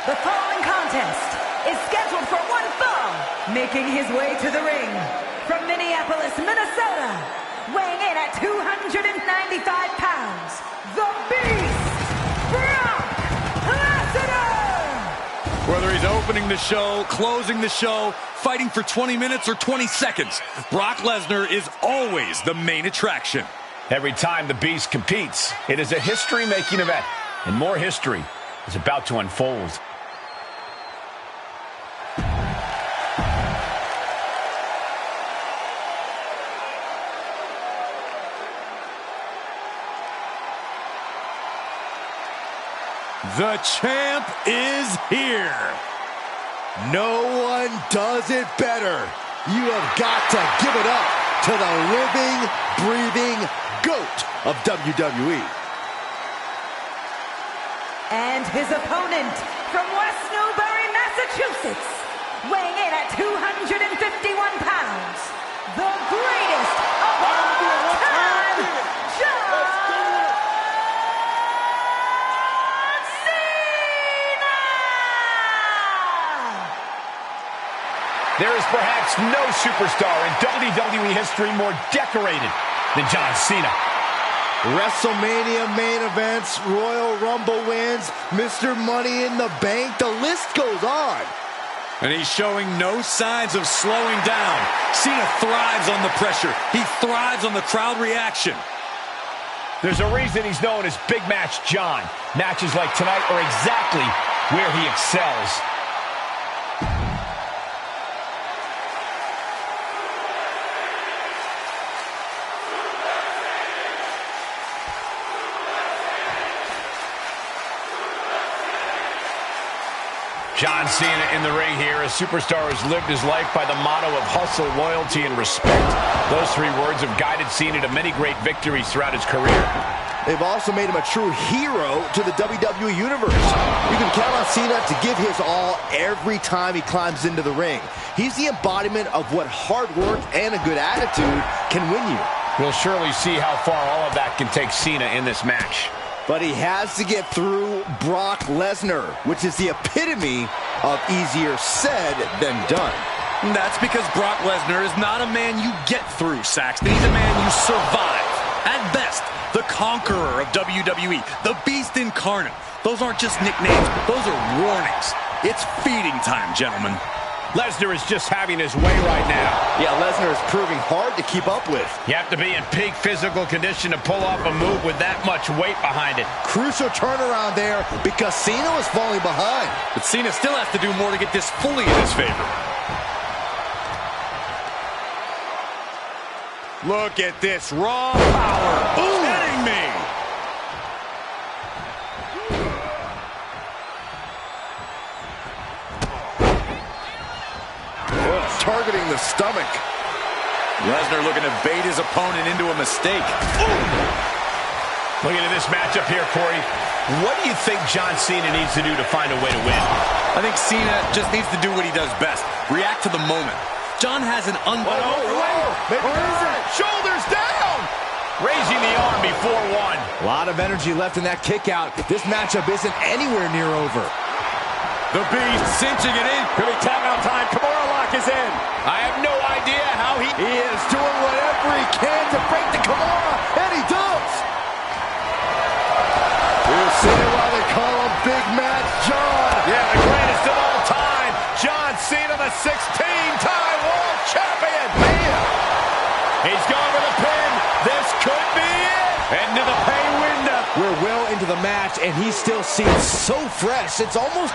The following contest is scheduled for one fall, making his way to the ring from Minneapolis, Minnesota, weighing in at 295 pounds, the Beast, Brock Lesnar! Whether he's opening the show, closing the show, fighting for 20 minutes or 20 seconds, Brock Lesnar is always the main attraction. Every time the Beast competes, it is a history-making event, and more history is about to unfold. The champ is here. No one does it better. You have got to give it up to the living, breathing GOAT of WWE. And his opponent from West Newbury, Massachusetts, weighing in at 251 pounds, the greatest of all time, John Cena! There is perhaps no superstar in WWE history more decorated than John Cena. WrestleMania main events, Royal Rumble wins, Mr. Money in the Bank, the list goes on. And he's showing no signs of slowing down. Cena thrives on the pressure. He thrives on the crowd reaction. There's a reason he's known as Big Match John. Matches like tonight are exactly where he excels. John Cena in the ring here. A superstar has lived his life by the motto of hustle, loyalty, and respect. Those three words have guided Cena to many great victories throughout his career. They've also made him a true hero to the WWE Universe. You can count on Cena to give his all every time he climbs into the ring. He's the embodiment of what hard work and a good attitude can win you. We'll surely see how far all of that can take Cena in this match. But he has to get through Brock Lesnar, which is the epitome of easier said than done. That's because Brock Lesnar is not a man you get through, Saxton. He's a man you survive. At best, the conqueror of WWE, the Beast incarnate. Those aren't just nicknames, those are warnings. It's feeding time, gentlemen. Lesnar is just having his way right now. Yeah, Lesnar is proving hard to keep up with. You have to be in peak physical condition to pull off a move with that much weight behind it. Crucial turnaround there because Cena was falling behind. But Cena still has to do more to get this fully in his favor. Look at this raw power. Ooh. Kidding me. Targeting the stomach. Lesnar looking to bait his opponent into a mistake. Ooh. Looking at this matchup here, Corey. What do you think John Cena needs to do to find a way to win? I think Cena just needs to do what he does best. React to the moment. John has an Shoulders down! Raising the arm before one. A lot of energy left in that kick out. This matchup isn't anywhere near over. The Beast cinching it in. Could be timeout time. Kimura lock is in. I have no idea how He is doing whatever he can to break the Kimura, and he does. We'll see why they call him Big Match John. Yeah, the greatest of all time. John Cena, the 16-time world champion. Man. He's gone for the pin. This could be it. Into the pay window. We're well into the match, and he still seems so fresh. It's almost...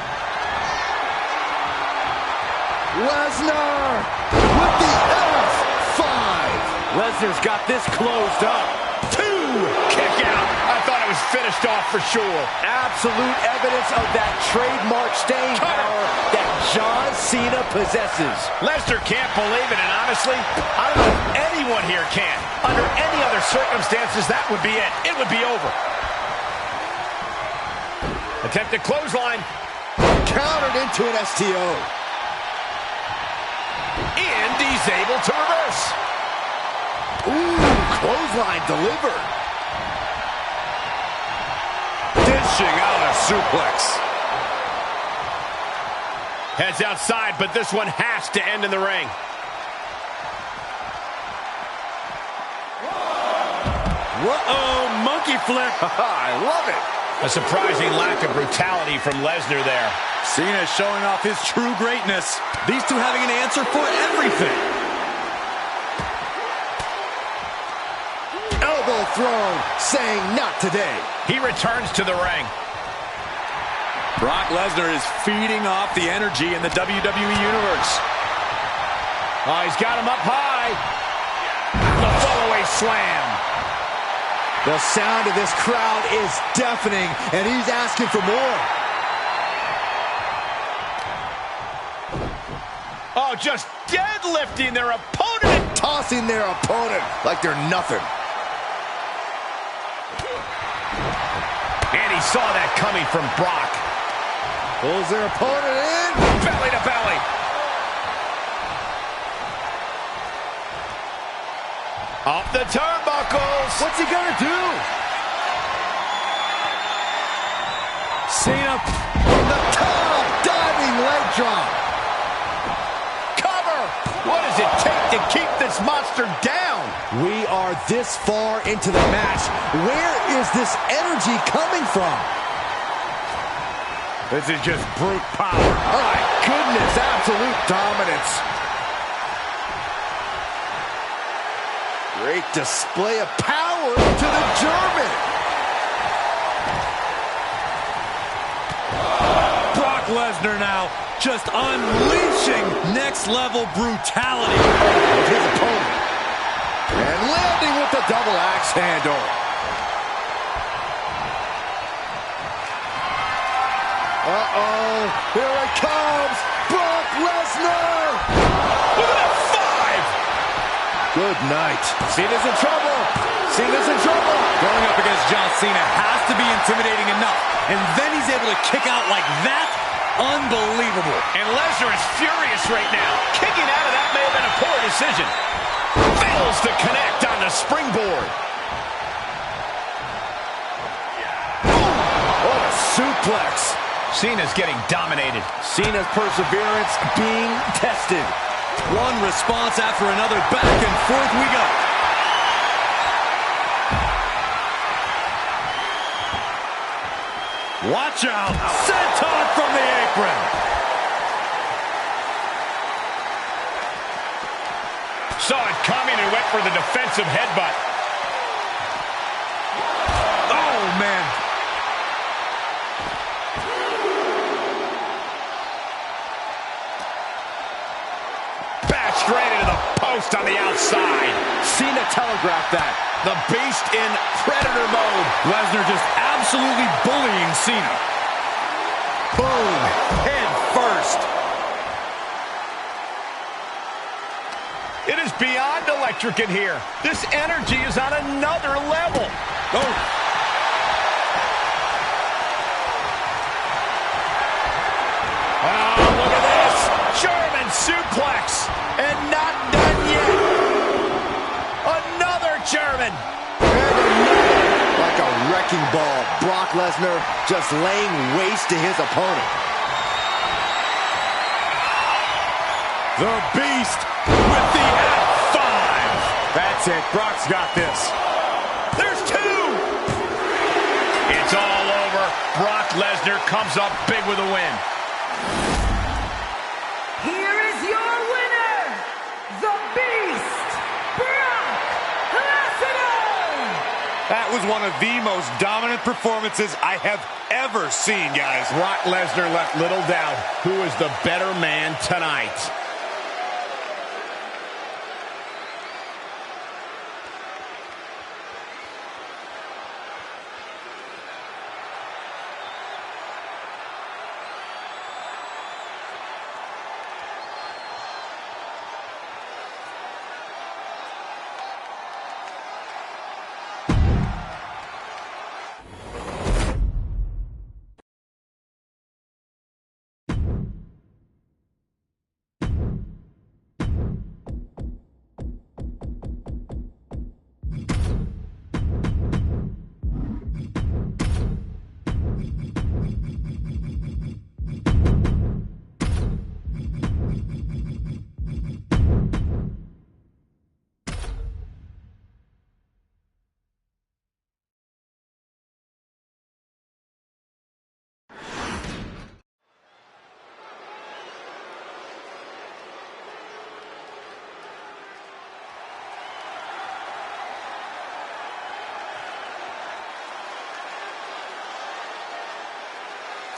Lesnar with the F5. Lesnar's got this closed up. 2 kick out. I thought it was finished off for sure. Absolute evidence of that trademark staying power that John Cena possesses. Lesnar can't believe it, and honestly, I don't know if anyone here can. Under any other circumstances, that would be it. It would be over. Attempted clothesline. Countered into an STO. And he's able to reverse. Ooh, clothesline delivered. Dishing out a suplex. Heads outside, but this one has to end in the ring. Whoa, monkey flip. I love it. A surprising lack of brutality from Lesnar there. Cena showing off his true greatness. These two having an answer for everything. Elbow thrown, saying not today. He returns to the ring. Brock Lesnar is feeding off the energy in the WWE Universe. Oh, he's got him up high. The fallaway slam. The sound of this crowd is deafening, and he's asking for more. Oh, just deadlifting their opponent. Tossing their opponent like they're nothing. And he saw that coming from Brock. Pulls their opponent in. Belly to belly. Up the turnbuckles. What's he gonna do? Cena from the top, diving leg drop. Cover. What does it take to keep this monster down? We are this far into the match. Where is this energy coming from? This is just brute power. Oh my goodness, absolute dominance. Great display of power to the German. Brock Lesnar now just unleashing next-level brutality. With his opponent. And landing with the double axe handle. Uh-oh, here it comes. Brock Lesnar. Look at that 5. Good night. Cena's in trouble. Cena's in trouble. Going up against John Cena has to be intimidating enough. And then he's able to kick out like that. Unbelievable. And Lesnar is furious right now. Kicking out of that may have been a poor decision. Fails to connect on the springboard. What a suplex. Cena's getting dominated. Cena's perseverance being tested. One response after another. Back and forth we go. Watch out. Senton from the apron. Saw it coming and went for the defensive headbutt. Oh, man. Straight into the post on the outside. Cena telegraphed that. The Beast in Predator mode. Lesnar just absolutely bullying Cena. Boom. Head first. It is beyond electric in here. This energy is on another level. Oh. Oh, look at this. German suplex. And not done yet. Another German. And another. Like a wrecking ball. Brock Lesnar just laying waste to his opponent. The Beast with the F5. That's it. Brock's got this. There's 2. It's all over. Brock Lesnar comes up big with a win. Here is your winner, the Beast, Brock Lesnar! That was one of the most dominant performances I have ever seen, guys. Brock Lesnar left little doubt who is the better man tonight.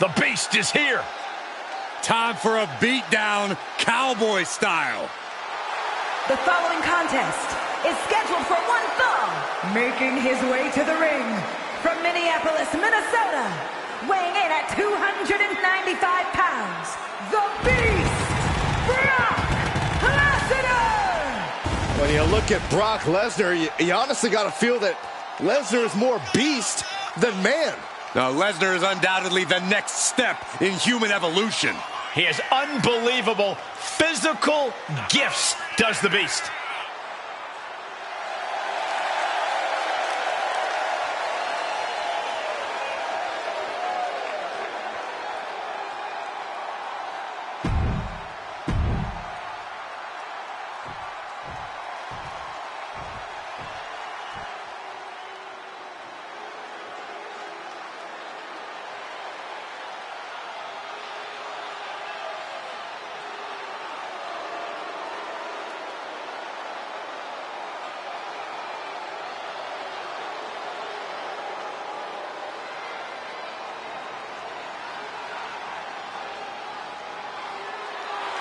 The Beast is here. Time for a beatdown, cowboy style. The following contest is scheduled for one fall. Making his way to the ring from Minneapolis, Minnesota, weighing in at 295 pounds, the Beast, Brock Lesnar! When you look at Brock Lesnar, you honestly got to feel that Lesnar is more beast than man. Now, Lesnar is undoubtedly the next step in human evolution. He has unbelievable physical gifts, does the Beast.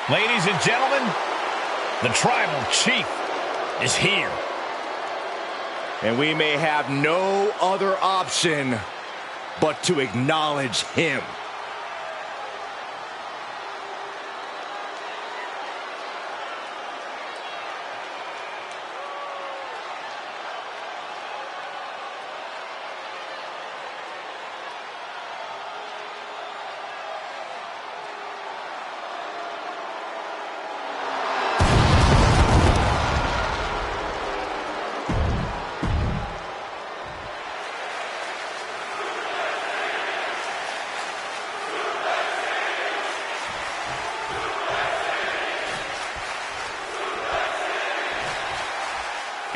Ladies and gentlemen, the Tribal Chief is here. And we may have no other option but to acknowledge him.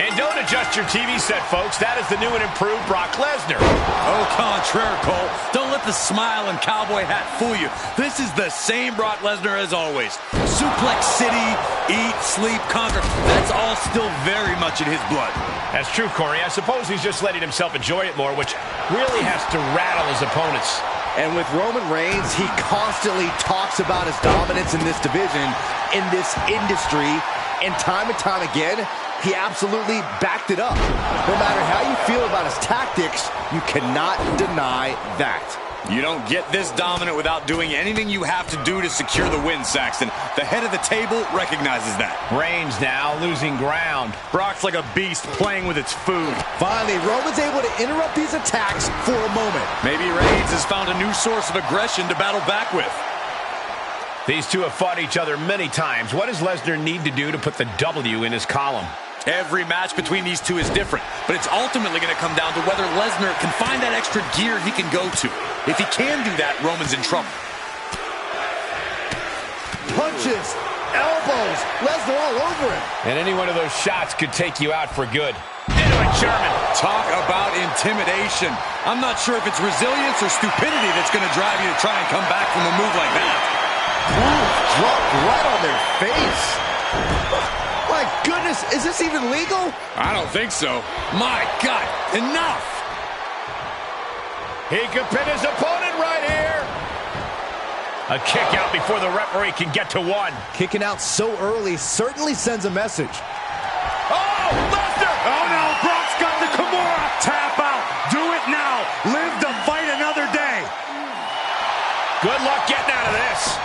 And don't adjust your TV set, folks. That is the new and improved Brock Lesnar. Au contraire, Cole. Don't let the smile and cowboy hat fool you. This is the same Brock Lesnar as always. Suplex City, eat, sleep, conquer. That's all still very much in his blood. That's true, Corey. I suppose he's just letting himself enjoy it more, which really has to rattle his opponents. And with Roman Reigns, he constantly talks about his dominance in this division, in this industry, and time again, he absolutely backed it up. No matter how you feel about his tactics, you cannot deny that. You don't get this dominant without doing anything you have to do to secure the win, Saxton. The head of the table recognizes that. Reigns now losing ground. Brock's like a beast playing with its food. Finally, Roman's able to interrupt these attacks for a moment. Maybe Reigns has found a new source of aggression to battle back with. These two have fought each other many times. What does Lesnar need to do to put the W in his column? Every match between these two is different, but it's ultimately going to come down to whether Lesnar can find that extra gear he can go to. If he can do that, Roman's in trouble. Punches, elbows, Lesnar all over him. And any one of those shots could take you out for good. Into a German. Talk about intimidation. I'm not sure if it's resilience or stupidity that's going to drive you to try and come back from a move like that. Ooh, dropped right on their face. My goodness, is this even legal? I don't think so. My God, enough! He could pin his opponent right here. A kick out before the referee can get to one. Kicking out so early certainly sends a message. Oh, Lesnar! Oh no, Brock's got the Kimura. Tap out. Do it now. Live to fight another day. Good luck getting out of this.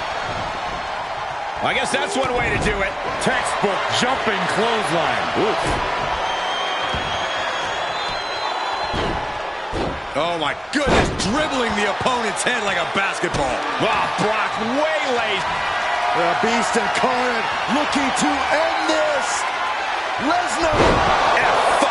I guess that's one way to do it. Textbook jumping clothesline. Oof. Oh my goodness, dribbling the opponent's head like a basketball. Wow, Brock waylays. The Beast incarnate looking to end this. Lesnar. F5.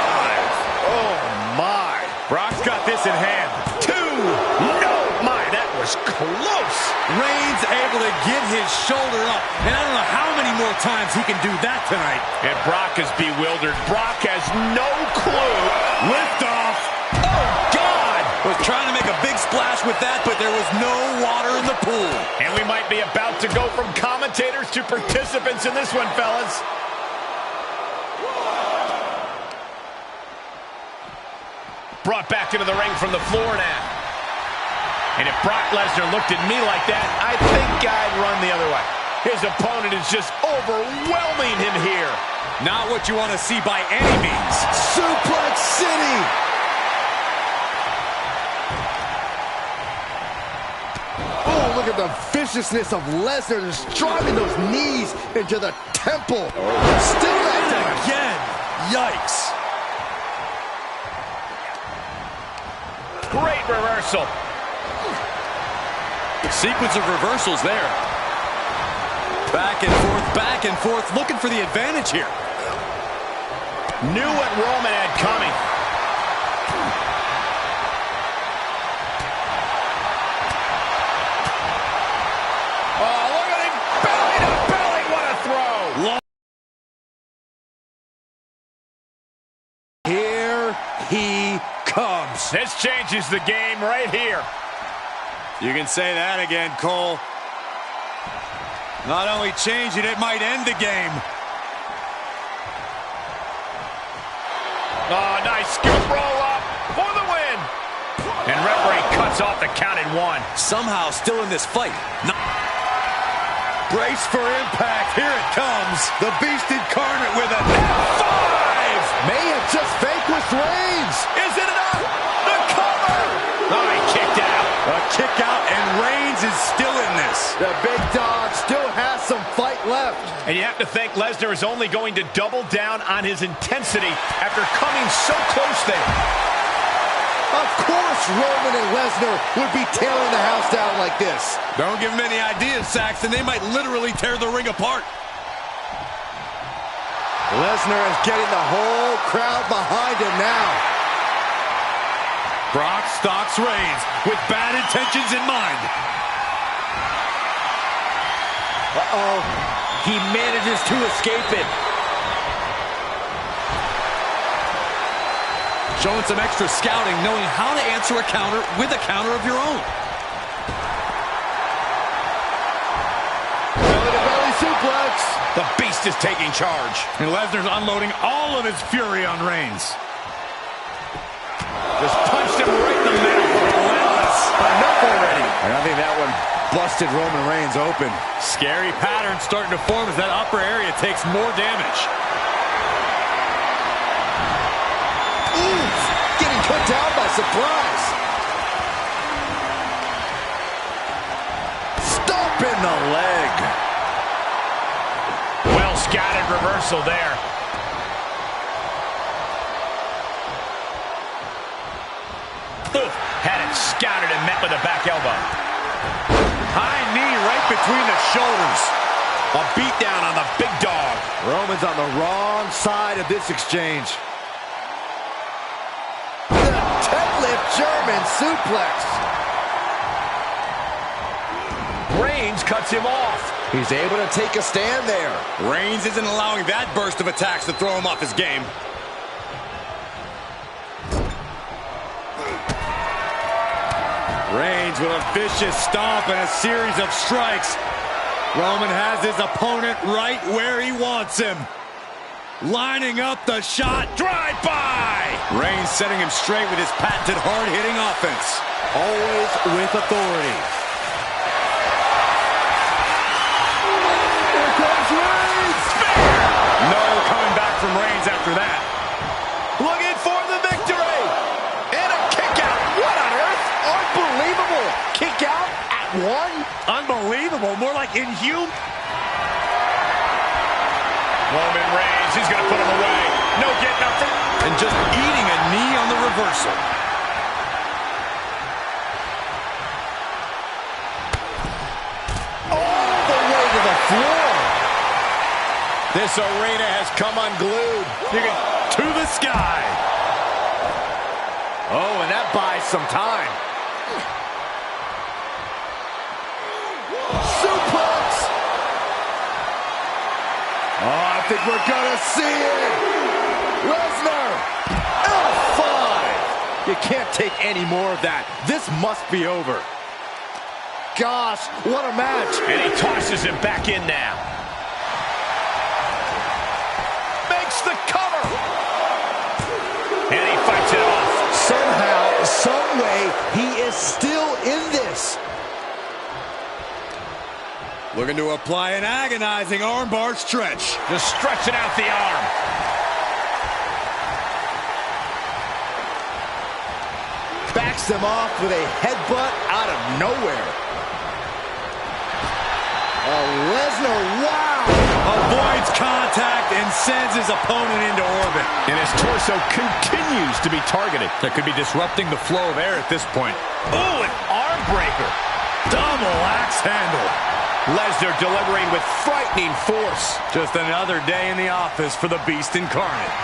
Oh my. Brock's got this in hand. 2. No, my, that was close. Reigns able to get his shoulder up. And I don't know how many more times he can do that tonight. And Brock is bewildered. Brock has no clue. Lift off. Oh, God. Was trying to make a big splash with that, but there was no water in the pool. And we might be about to go from commentators to participants in this one, fellas. Brought back into the ring from the floor now. And if Brock Lesnar looked at me like that, I think I'd run the other way. His opponent is just overwhelming him here. Not what you want to see by any means. Suplex City! Oh, look at the viciousness of Lesnar just driving those knees into the temple. Still active again. Yikes. Great reversal. Sequence of reversals there. Back and forth, looking for the advantage here. Knew what Roman had coming. Oh, look at him. Belly to belly. What a throw. Here he comes. This changes the game right here. You can say that again, Cole. Not only change it, it might end the game. Oh, nice scoop roll up for the win. And referee cuts off the count at 1. Somehow still in this fight. Brace for impact. Here it comes. The Beast Incarnate with a F5. May have just vanquished Reigns. Is it enough? The cover. Oh, he kicked out. A kick out, and Reigns is still in this. The big dog still has some fight left. And you have to think Lesnar is only going to double down on his intensity after coming so close there. Of course Roman and Lesnar would be tearing the house down like this. Don't give them any ideas, Saxton. They might literally tear the ring apart. Lesnar is getting the whole crowd behind him now. Brock stalks Reigns with bad intentions in mind. Uh-oh. He manages to escape it. Showing some extra scouting, knowing how to answer a counter with a counter of your own. Belly-to-belly suplex. The Beast is taking charge. And Lesnar's unloading all of his fury on Reigns. Just punched him right in the middle. Relentless. Enough already. And I think that one busted Roman Reigns open. Scary pattern starting to form as that upper area takes more damage. Oof! Getting cut down by surprise. Stomp in the leg. Well scattered reversal there. Had it scouted and met with a back elbow. High knee right between the shoulders. A beatdown on the big dog. Roman's on the wrong side of this exchange. The deadlift German suplex. Reigns cuts him off. He's able to take a stand there. Reigns isn't allowing that burst of attacks to throw him off his game. Reigns with a vicious stomp and a series of strikes. Roman has his opponent right where he wants him. Lining up the shot. Drive by! Reigns setting him straight with his patented hard-hitting offense. Always with authority. Here comes Reigns! No coming back from Reigns after that. Looking for the victory. And a kick out. What on earth? Unbelievable! Kick out at 1? Unbelievable. More like inhuman. Roman Reigns, he's going to put him away. No getting up from... And just eating a knee on the reversal. All the way to the floor. This arena has come unglued. You can to the sky. Oh, and that buys some time. Suplex! Oh, I think we're gonna see it. Lesnar! L5! You can't take any more of that. This must be over. Gosh, what a match. And he tosses him back in now. Makes the cover. And he fights it off. Somehow, some way, he is still in this. Looking to apply an agonizing armbar stretch. Just stretching out the arm. Backs them off with a headbutt out of nowhere. Lesnar, wow! Avoids contact and sends his opponent into orbit. And his torso continues to be targeted. That could be disrupting the flow of air at this point. Oh, an arm breaker. Double axe handle. Lesnar delivering with frightening force. Just another day in the office for the Beast Incarnate.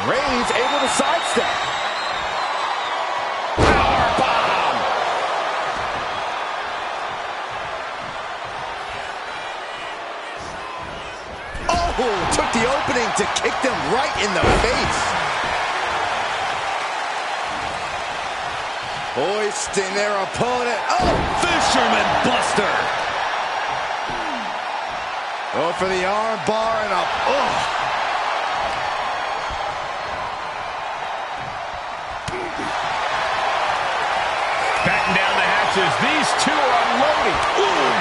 Reigns able to sidestep. Powerbomb. Oh, took the opening to kick them right in the face. Hoisting their opponent. Oh, Fisherman Buster. oh, for the arm bar and up. Oh. Batten down the hatches. These two are unloading. Ooh.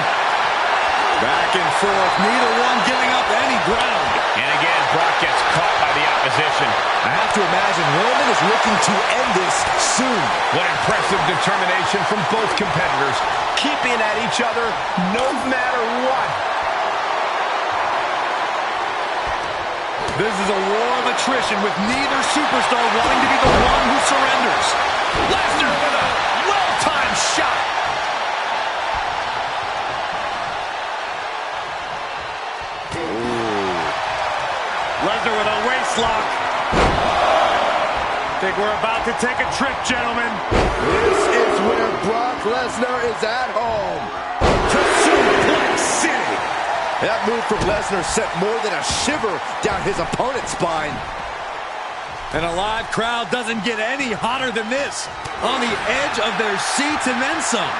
Back and forth, neither one giving up any ground. And again, Brock gets caught by the opposition. I have to imagine Roman is looking to end this soon. What impressive determination from both competitors, keeping at each other no matter what. This is a war of attrition with neither superstar wanting to be the one who surrenders. Lesnar with a well-timed shot. Lesnar with a waist lock. Think we're about to take a trip, gentlemen. This is where Brock Lesnar is at home. To Suplex City. That move from Lesnar sent more than a shiver down his opponent's spine. And a live crowd doesn't get any hotter than this. On the edge of their seats and then some.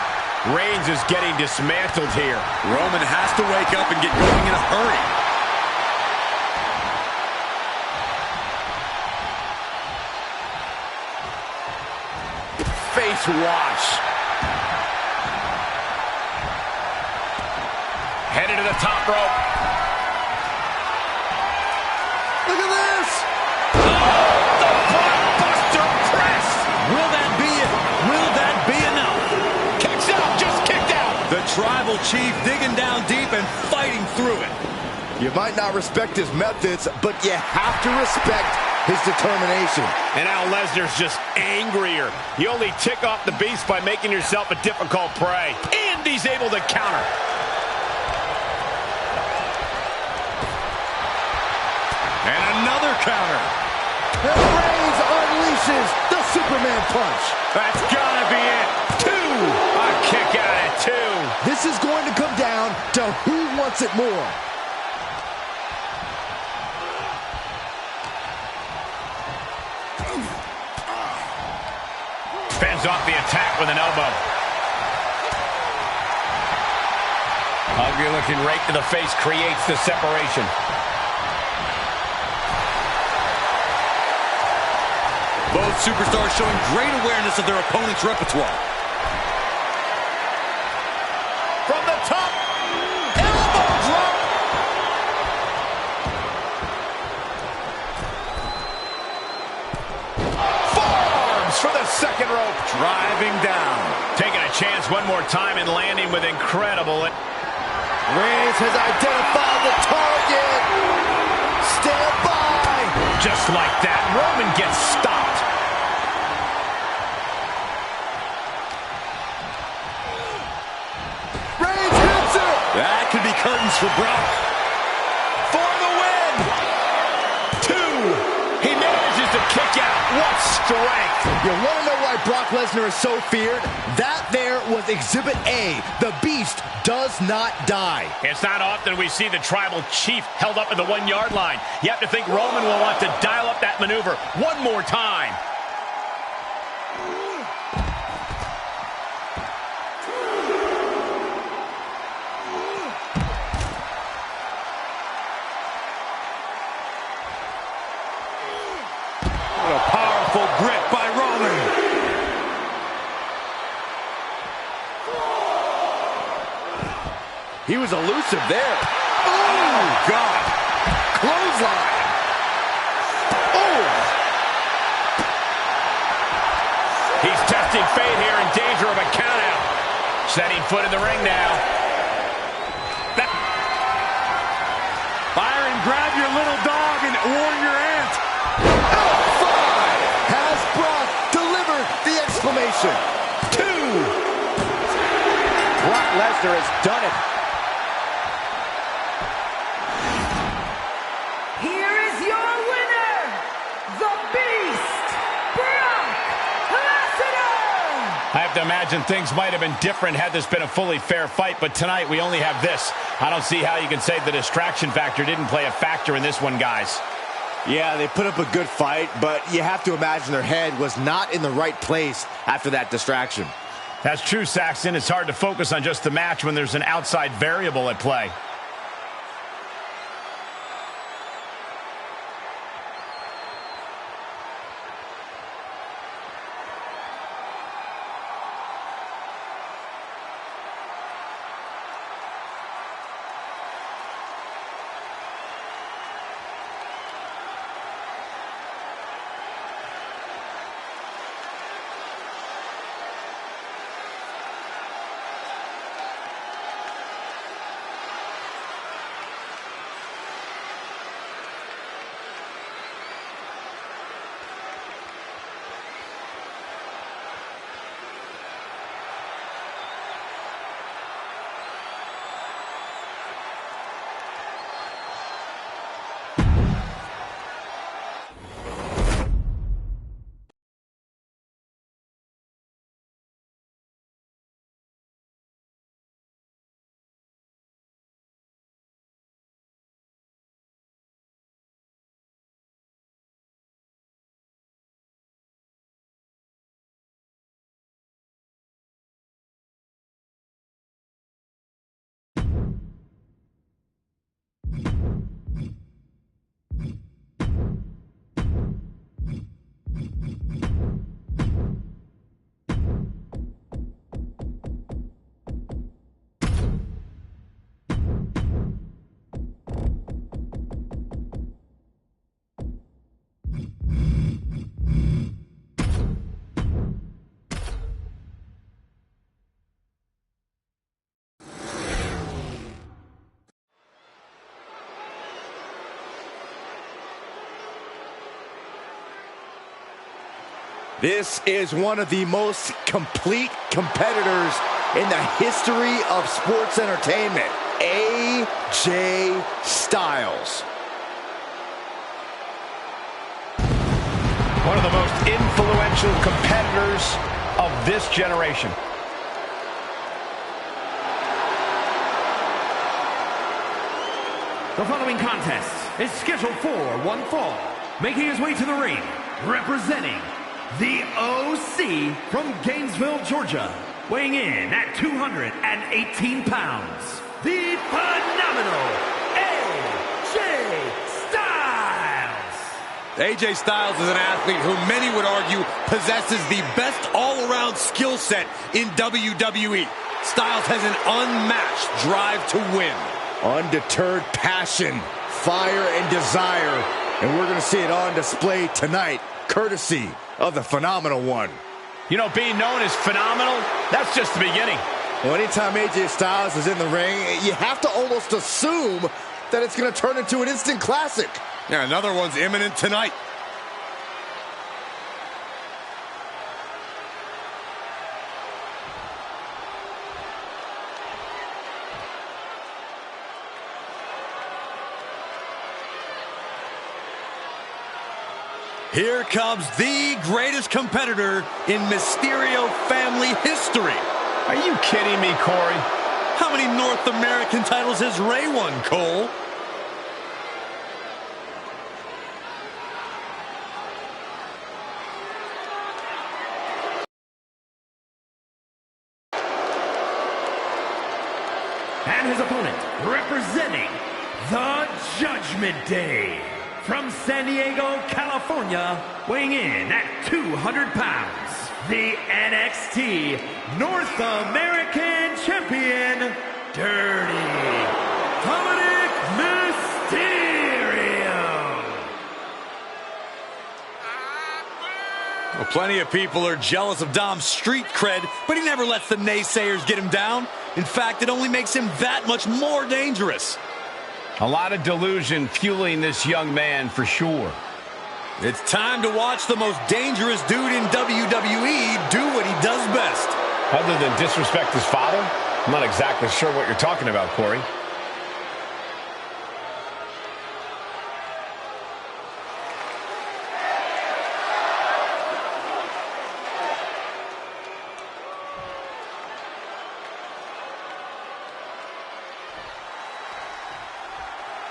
Reigns is getting dismantled here. Roman has to wake up and get going in a hurry. Face wash. Headed to the top rope. Look at this! The blockbuster press. Will that be it? Will that be enough? Kicks out, just kicked out. The tribal chief digging down deep and fighting through it. You might not respect his methods, but you have to respect his determination. And now Lesnar's just angrier. You only tick off the beast by making yourself a difficult prey. And he's able to counter. And another counter. And Reigns unleashes the Superman punch. That's gotta be it. Two. A kick out at two. This is going to come down to who wants it more. Fends off the attack with an elbow. Ugly looking rake to the face creates the separation. Both superstars showing great awareness of their opponent's repertoire. From the top, elbow drop. Forearms for the second rope. Driving down. Taking a chance one more time and landing with incredible. Reigns has identified the target. Stand by. Just like that, Roman gets stopped. Reigns hits it. That could be curtains for Brock. For the win. Two. He manages to kick out. What strength. You want to know why Brock Lesnar is so feared? That there was Exhibit A. The Beast does not die. It's not often we see the tribal chief held up at the 1 yard line. You have to think Roman will want to dial up that maneuver one more time. What a powerful grip by Roman. He was elusive there. Oh, God. Clothesline. Oh. He's testing fate here, in danger of a countout. Setting foot in the ring now. Byron, grab your little dog and warn your aunt. F5! Has Brock delivered the exclamation? 2! Brock Lesnar has done it. Here is your winner, the Beast, Brock Lesnar! I have to imagine things might have been different had this been a fully fair fight, but tonight we only have this. I don't see how you can say the distraction factor didn't play a factor in this one, guys. Yeah, they put up a good fight, but you have to imagine their head was not in the right place after that distraction. That's true, Saxton. It's hard to focus on just the match when there's an outside variable at play. This is one of the most complete competitors in the history of sports entertainment. AJ Styles. One of the most influential competitors of this generation. The following contest is scheduled for one fall. Making his way to the ring, representing the OC from Gainesville, Georgia, weighing in at 218 pounds, the phenomenal AJ Styles. AJ Styles is an athlete who many would argue possesses the best all-around skill set in WWE. Styles has an unmatched drive to win. Undeterred passion, fire, and desire. And we're going to see it on display tonight, courtesy of the Phenomenal One. You know, being known as phenomenal, that's just the beginning. Well, anytime AJ Styles is in the ring, you have to almost assume that it's going to turn into an instant classic. Yeah, another one's imminent tonight. Here comes the greatest competitor in Mysterio family history. Are you kidding me, Corey? How many North American titles has Ray won, Cole? And his opponent, representing the Judgment Day, from San Diego, California, weighing in at 200 pounds, the NXT North American Champion, Dirty Plenty of people are jealous of Dom's street cred, but he never lets the naysayers get him down. In fact, it only makes him that much more dangerous. A lot of delusion fueling this young man for sure. It's time to watch the most dangerous dude in WWE do what he does best. Other than disrespect his father? I'm not exactly sure what you're talking about, Corey.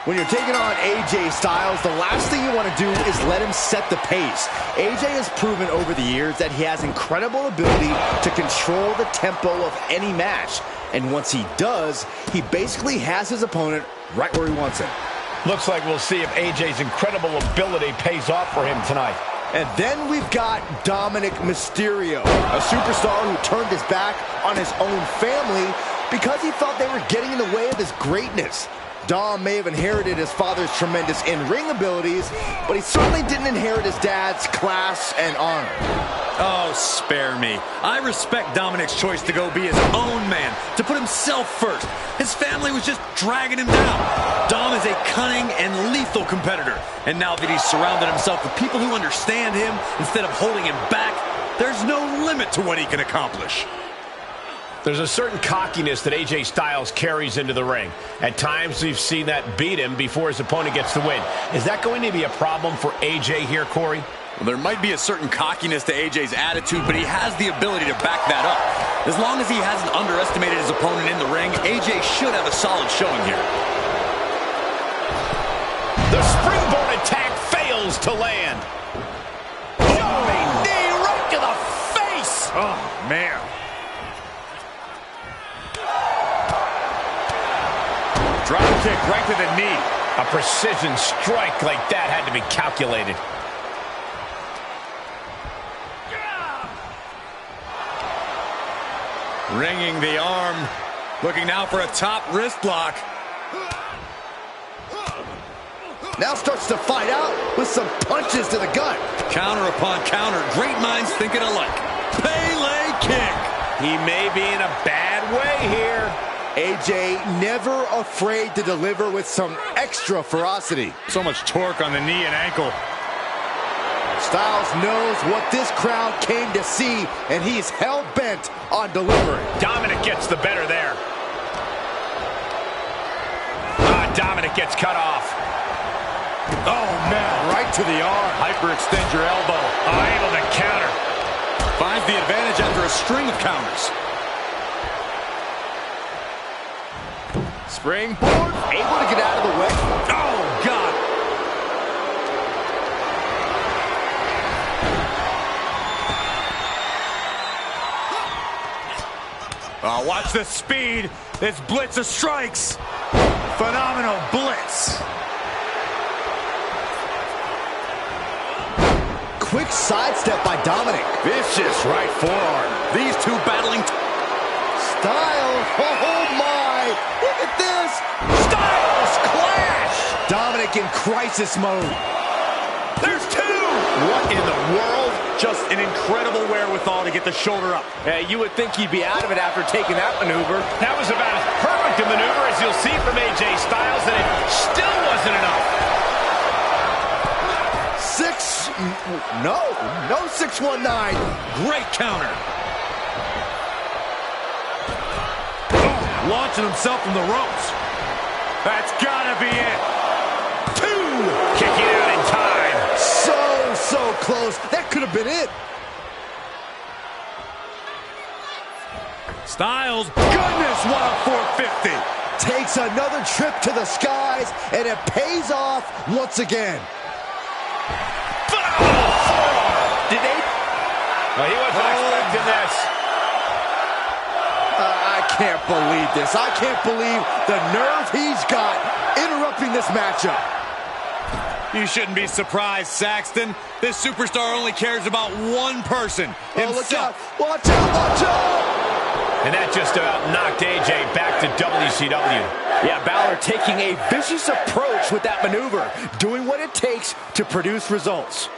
When you're taking on AJ Styles, the last thing you want to do is let him set the pace. AJ has proven over the years that he has incredible ability to control the tempo of any match. And once he does, he basically has his opponent right where he wants him. Looks like we'll see if AJ's incredible ability pays off for him tonight. And then we've got Dominic Mysterio, a superstar who turned his back on his own family because he thought they were getting in the way of his greatness. Dom may have inherited his father's tremendous in-ring abilities, but he certainly didn't inherit his dad's class and honor. Oh, spare me. I respect Dominic's choice to go be his own man, to put himself first. His family was just dragging him down. Dom is a cunning and lethal competitor, and now that he's surrounded himself with people who understand him instead of holding him back, there's no limit to what he can accomplish. There's a certain cockiness that AJ Styles carries into the ring. At times, we've seen that beat him before his opponent gets the win. Is that going to be a problem for AJ here, Corey? Well, there might be a certain cockiness to AJ's attitude, but he has the ability to back that up. As long as he hasn't underestimated his opponent in the ring, AJ should have a solid showing here. The springboard attack fails to land. Jumping knee right to the face. Oh, man. Drop kick right to the knee. A precision strike like that had to be calculated. Ringing the arm. Looking now for a top wrist lock. Now starts to fight out with some punches to the gut. Counter upon counter. Great minds thinking alike. Pele kick. He may be in a bad way here. AJ never afraid to deliver with some extra ferocity. So much torque on the knee and ankle. Styles knows what this crowd came to see, and he's hell-bent on delivering. Dominic gets the better there. Dominic gets cut off. Oh, man, right to the arm. Hyperextend your elbow. Able to counter. Finds the advantage after a string of counters. Springboard, able to get out of the way. Oh, God. Oh, watch the speed. This blitz of strikes. Phenomenal blitz. Quick sidestep by Dominic. Vicious right forearm. These two battling. Styles, oh my! Look at this! Styles clash! Dominic in crisis mode. There's two! What in the world? Just an incredible wherewithal to get the shoulder up. You would think he'd be out of it after taking that maneuver. That was about as perfect a maneuver as you'll see from AJ Styles, and it still wasn't enough. No 619. Great counter. Launching himself from the ropes. That's gotta be it. Two! Kicking out in time. So close. That could have been it. Styles, goodness, what a 450. Takes another trip to the skies, and it pays off once again. Phenomenal forearm. Did they? Well, he wasn't expecting this. I can't believe this. I can't believe the nerve he's got interrupting this matchup. You shouldn't be surprised, Saxton. This superstar only cares about one person, himself. Oh, look out. Watch out, watch out. And that just about knocked AJ back to WCW. Yeah, Balor taking a vicious approach with that maneuver, doing what it takes to produce results.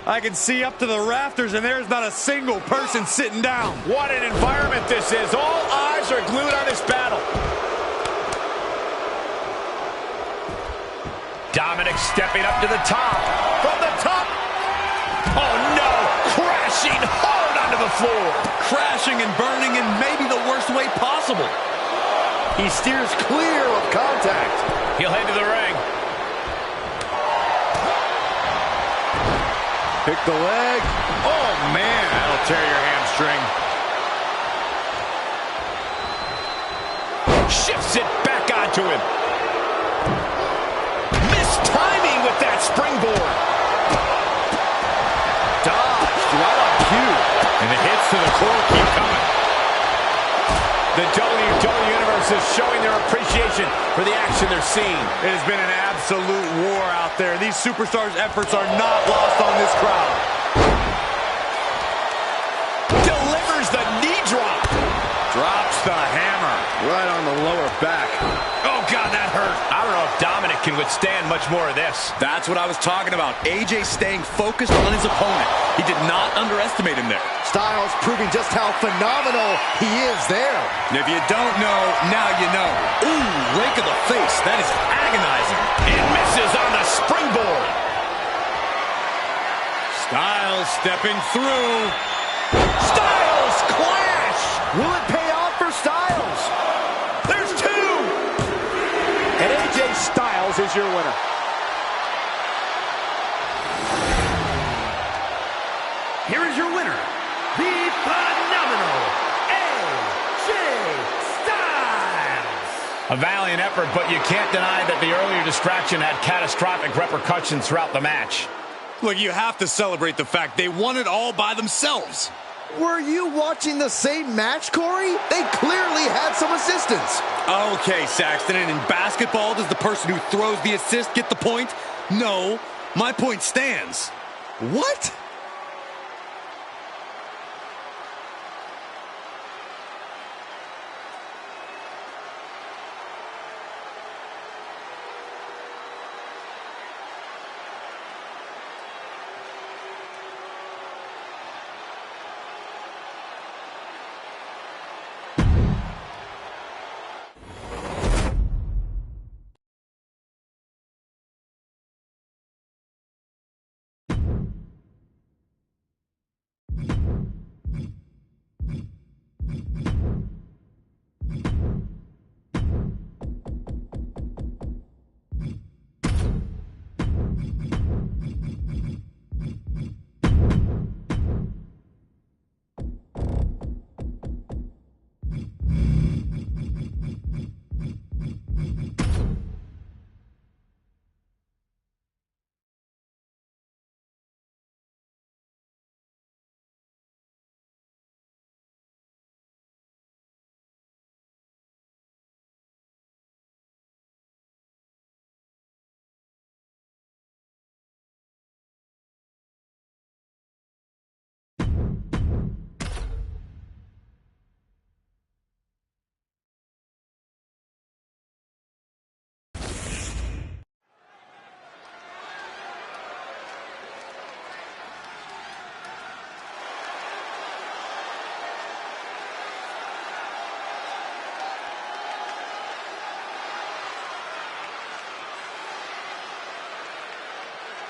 I can see up to the rafters, and there's not a single person sitting down. What an environment this is. All eyes are glued on this battle. Dominic stepping up to the top. From the top. Oh, no. Crashing hard onto the floor. Crashing and burning in maybe the worst way possible. He steers clear of contact. He'll head to the ring. Pick the leg. Oh, man. That'll tear your hamstring. Shifts it back onto him. Missed timing with that springboard. Dodged right on cue. And the hits to the core keep coming. The WWE Universe is showing their appreciation for the action they're seeing. It has been an absolute war out there. These superstars' efforts are not lost on this crowd. Delivers the knee drop. Drops the hammer. Right on the lower back. Oh, God, that hurt. I don't know if Dominic can withstand much more of this. That's what I was talking about. AJ staying focused on his opponent. He did not underestimate him there. Styles proving just how phenomenal he is there. And if you don't know, now you know. Ooh, rake of the face. That is agonizing. It misses on the springboard. Styles stepping through. Styles clash. Will it pay off for Styles? There's two. And AJ Styles is your winner. Here is your winner, the phenomenal AJ Styles. A valiant effort, but you can't deny that the earlier distraction had catastrophic repercussions throughout the match. Look, you have to celebrate the fact they won it all by themselves. Were you watching the same match, Corey? They clearly had some assistance. Okay, Saxton, and in basketball, does the person who throws the assist get the point? No, my point stands. What?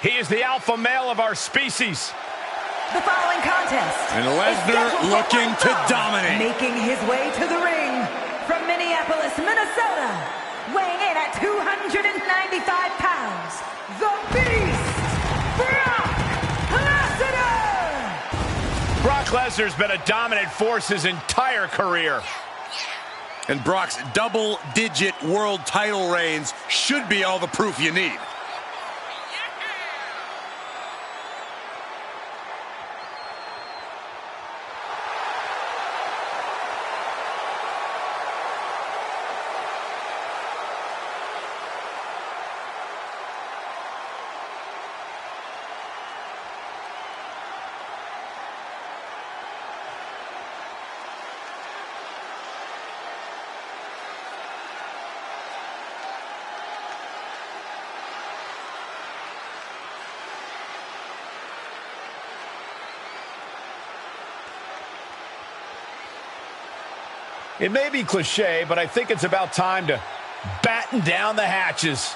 He is the alpha male of our species. The following contest. And Lesnar looking to dominate. Making his way to the ring from Minneapolis, Minnesota, weighing in at 295 pounds, the Beast, Brock Lesnar! Brock Lesnar's been a dominant force his entire career. And Brock's double-digit world title reigns should be all the proof you need. It may be cliche, but I think it's about time to batten down the hatches.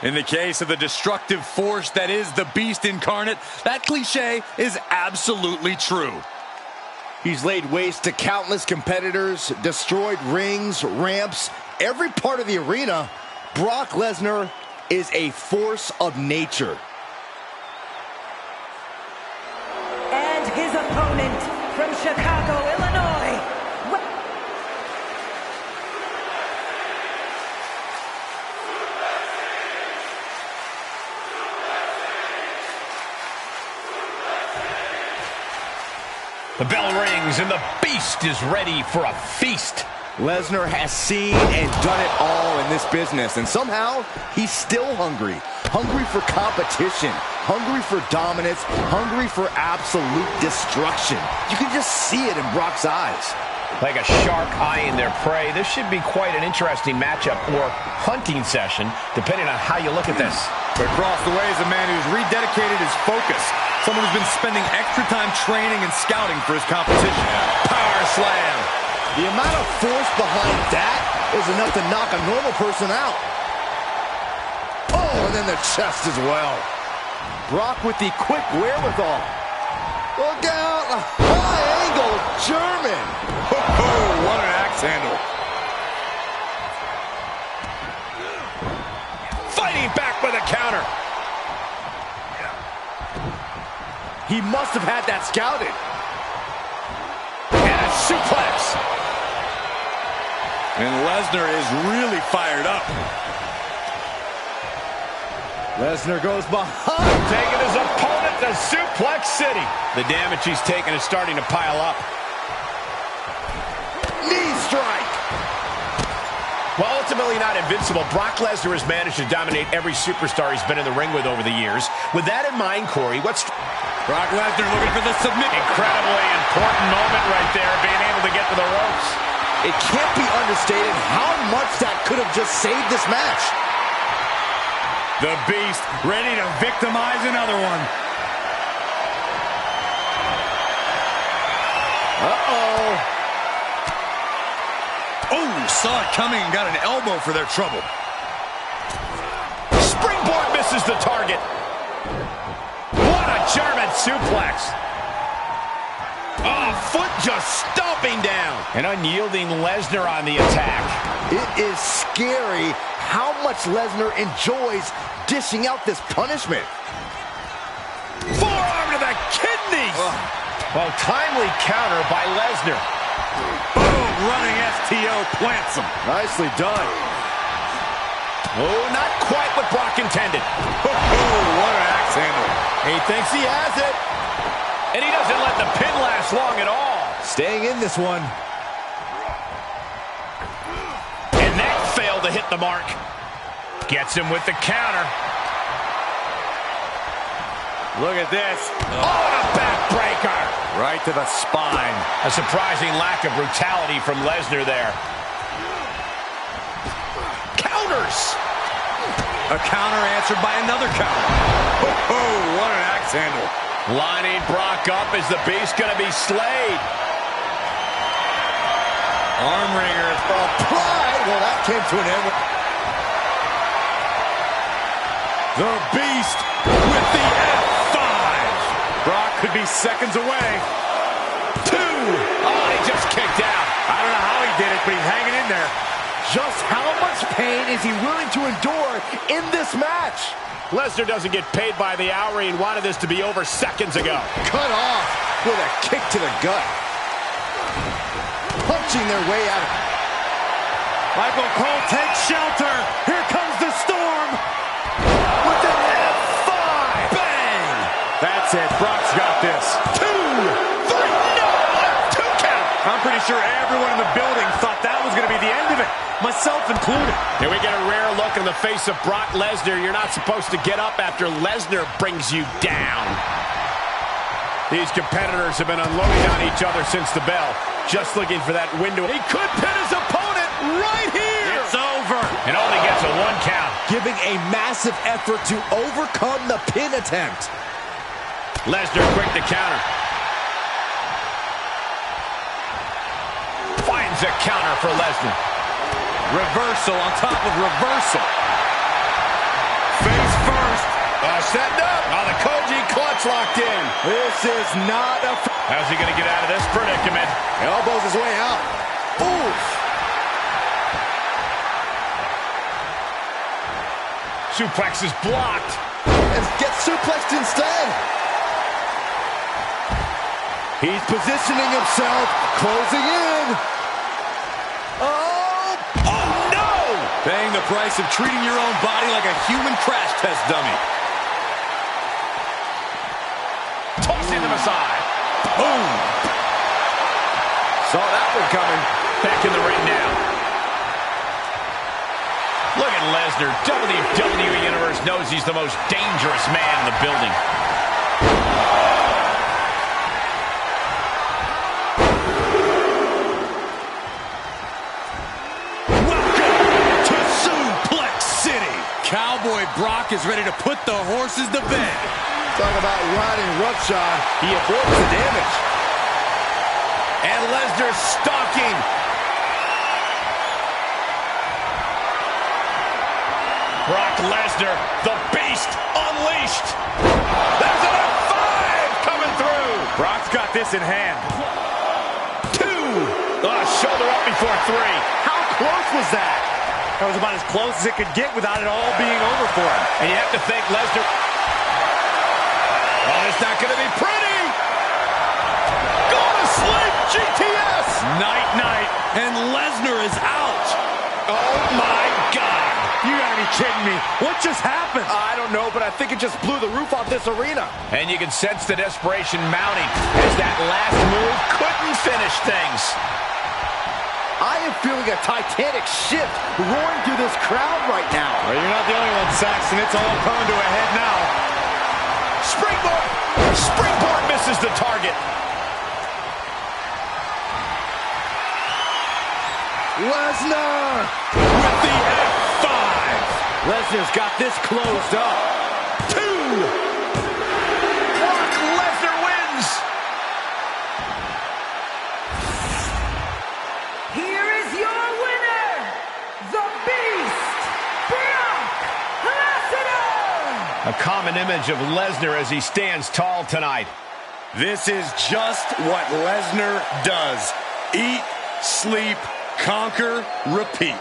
In the case of the destructive force that is the Beast incarnate, that cliche is absolutely true. He's laid waste to countless competitors, destroyed rings, ramps, every part of the arena. Brock Lesnar is a force of nature. And his opponent from Chicago, Illinois. The bell rings and the Beast is ready for a feast. Lesnar has seen and done it all in this business, and somehow he's still hungry. Hungry for competition, hungry for dominance, hungry for absolute destruction. You can just see it in Brock's eyes. Like a shark eyeing their prey, this should be quite an interesting matchup or hunting session, depending on how you look at this. But across the way is a man who's rededicated his focus. Someone who's been spending extra time training and scouting for his competition. Power slam. The amount of force behind that is enough to knock a normal person out. Oh, and then the chest as well. Brock with the quick wherewithal. Look out, a high-angle German. Oh, what an axe handle. Fighting back with a counter. He must have had that scouted. And a suplex. And Lesnar is really fired up. Lesnar goes behind. Taking his opponent to Suplex City. The damage he's taken is starting to pile up. Knee strike. While ultimately not invincible, Brock Lesnar has managed to dominate every superstar he's been in the ring with over the years. With that in mind, Corey, what's... Brock Lesnar looking for the submission. Incredibly important moment right there, being able to get to the ropes. It can't be understated how much that could have just saved this match. The Beast ready to victimize another one. Uh-oh. Oh, saw it coming and got an elbow for their trouble. Springboard misses the target. What a German suplex. Oh, foot just stomping down. An unyielding Lesnar on the attack. It is scary how much Lesnar enjoys dishing out this punishment. Forearm to the kidneys. Well, timely counter by Lesnar. Boom, running STO plants him. Nicely done. Oh, not quite what Brock intended. Oh, what an axe handle. He thinks he has it. And he doesn't let the pin last long at all. Staying in this one. And that failed to hit the mark. Gets him with the counter. Look at this. Oh, and a backbreaker. Right to the spine. A surprising lack of brutality from Lesnar there. Counters. A counter answered by another counter. Oh, what an axe handle. Lining Brock up. Is the Beast going to be slayed? Arm wringer. Applied. Well, that came to an end. The Beast with the F5. Brock could be seconds away. 2. Oh, he just kicked out. I don't know how he did it, but he's hanging in there. Just how much pain is he willing to endure in this match? Lesnar doesn't get paid by the hour. He wanted this to be over seconds ago. Cut off with a kick to the gut. Punching their way out of it. Michael Cole takes shelter. Here comes the storm. With an F5. Bang! That's it. Brock's got this. 2, 3, no! 2 count. I'm pretty sure everyone in the building thought that was going to be the end of it, myself included. Here we get a rare look in the face of Brock Lesnar. You're not supposed to get up after Lesnar brings you down. These competitors have been unloading on each other since the bell. Just looking for that window. He could pin his opponent right here. It's over. And only gets a 1 count. Giving a massive effort to overcome the pin attempt. Lesnar quick to counter. Finds a counter for Lesnar. Reversal on top of reversal. Face first. Setting up. The Koji clutch locked in. This is not a... How's he going to get out of this predicament? Elbows his way out. Oof. Suplex is blocked. And gets suplexed instead. He's positioning himself, closing in. Oh no! Paying the price of treating your own body like a human crash test dummy. Tossing them aside. Boom! Saw that one coming. Back in the ring now. Look at Lesnar. WWE Universe knows he's the most dangerous man in the building. Welcome to Suplex City. Cowboy Brock is ready to put the horses to bed. Talk about riding roughshod. He avoids the damage. And Lesnar stalking. Brock Lesnar, the beast, unleashed. There's an F5 coming through. Brock's got this in hand. 2. Shoulder up before 3. How close was that? That was about as close as it could get without it all being over for him. And you have to think Lesnar... Oh, it's not going to be pretty. Go to sleep, GTS. Night-night, and Lesnar is out. Oh, my God. You gotta be kidding me. What just happened? I don't know, but I think it just blew the roof off this arena. And you can sense the desperation mounting as that last move couldn't finish things. I am feeling a titanic shift roaring through this crowd right now. Well, you're not the only one, Saxton. It's all coming to a head now. Springboard! Springboard misses the target. Lesnar! With the F5. Lesnar's got this closed up. 2. Brock Lesnar wins. Here is your winner, the Beast, Brock Lesnar! A common image of Lesnar as he stands tall tonight. This is just what Lesnar does. Eat, sleep, conquer, repeat.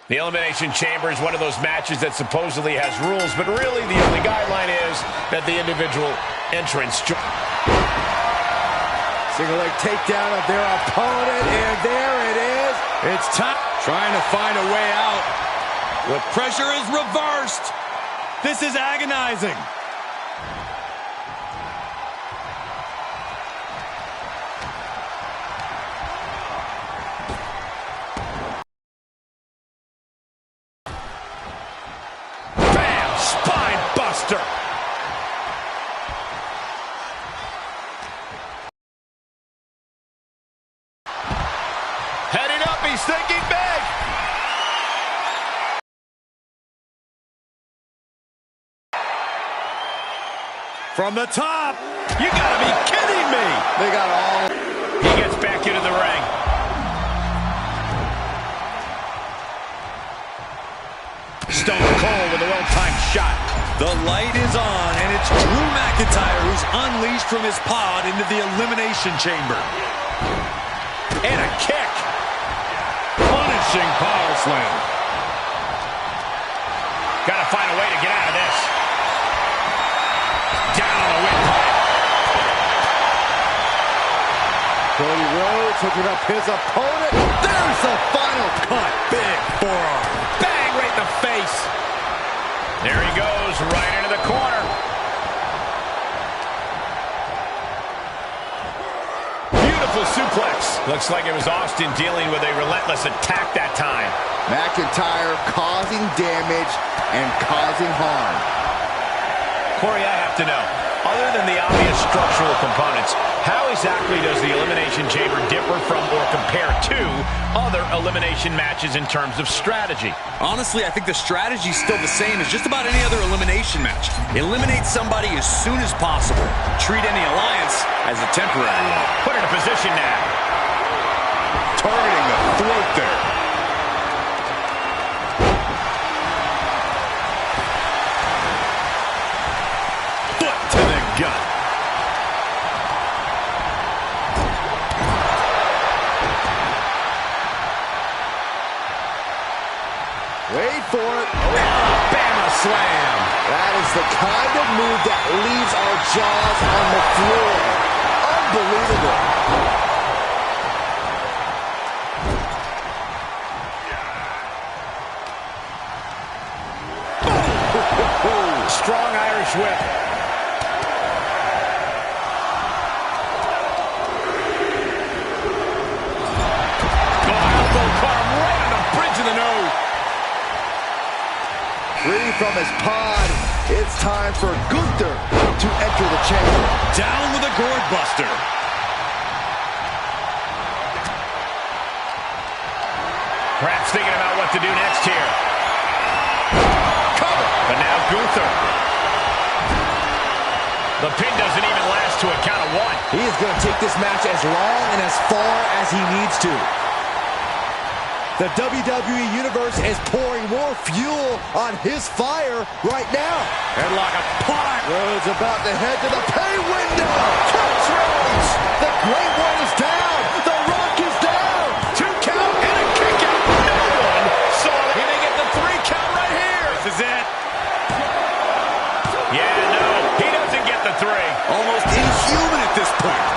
The Elimination Chamber is one of those matches that supposedly has rules, but really the only guideline is that the individual entrants... Single leg takedown of their opponent, and there it is. It's time. Trying to find a way out. The pressure is reversed. This is agonizing. Heading up, he's thinking big. From the top. You gotta be kidding me. They got all... gets back into the ring. Stone Cold with a well-timed shot. The light is on, and it's Drew McIntyre who's unleashed from his pod into the Elimination Chamber. And a kick. Punishing power slam. Gotta find a way to get out of this. Down on the windpipe. Cody Rhodes hooking up his opponent. There's the final cut. Big forearm. Bang, right in the face. There he goes, right into the corner. Beautiful suplex. Looks like it was Austin dealing with a relentless attack that time. McIntyre causing damage and causing harm. Corey, I have to know, other than the obvious structural components, how exactly does the Elimination Chamber differ from or compare to other elimination matches in terms of strategy? Honestly, I think the strategy's still the same as just about any other elimination match. Eliminate somebody as soon as possible. Treat any alliance as a temporary one. Put it in position now. Targeting the throat there. Foot to the gut. Wait for it. Alabama slam. That is the kind of move that leaves our jaws on the floor. Unbelievable. Strong Irish whip. Elbow caught him right on the bridge of the nose. Free from his pod, it's time for Gunther to enter the chamber. Down with a gourd buster. Perhaps thinking about what to do next here. Cover. But now Gunther. The pin doesn't even last to a count of one. He is going to take this match as long and as far as he needs to. The WWE Universe is pouring more fuel on his fire right now. Headlock applied. Rhodes about to head to the pay window. Catch Rhodes. The Great One is down. The Rock is down. 2 count and a kick out. No one saw that. He may get the 3 count right here. This is it. Yeah, no, he doesn't get the 3. Almost inhuman at this point.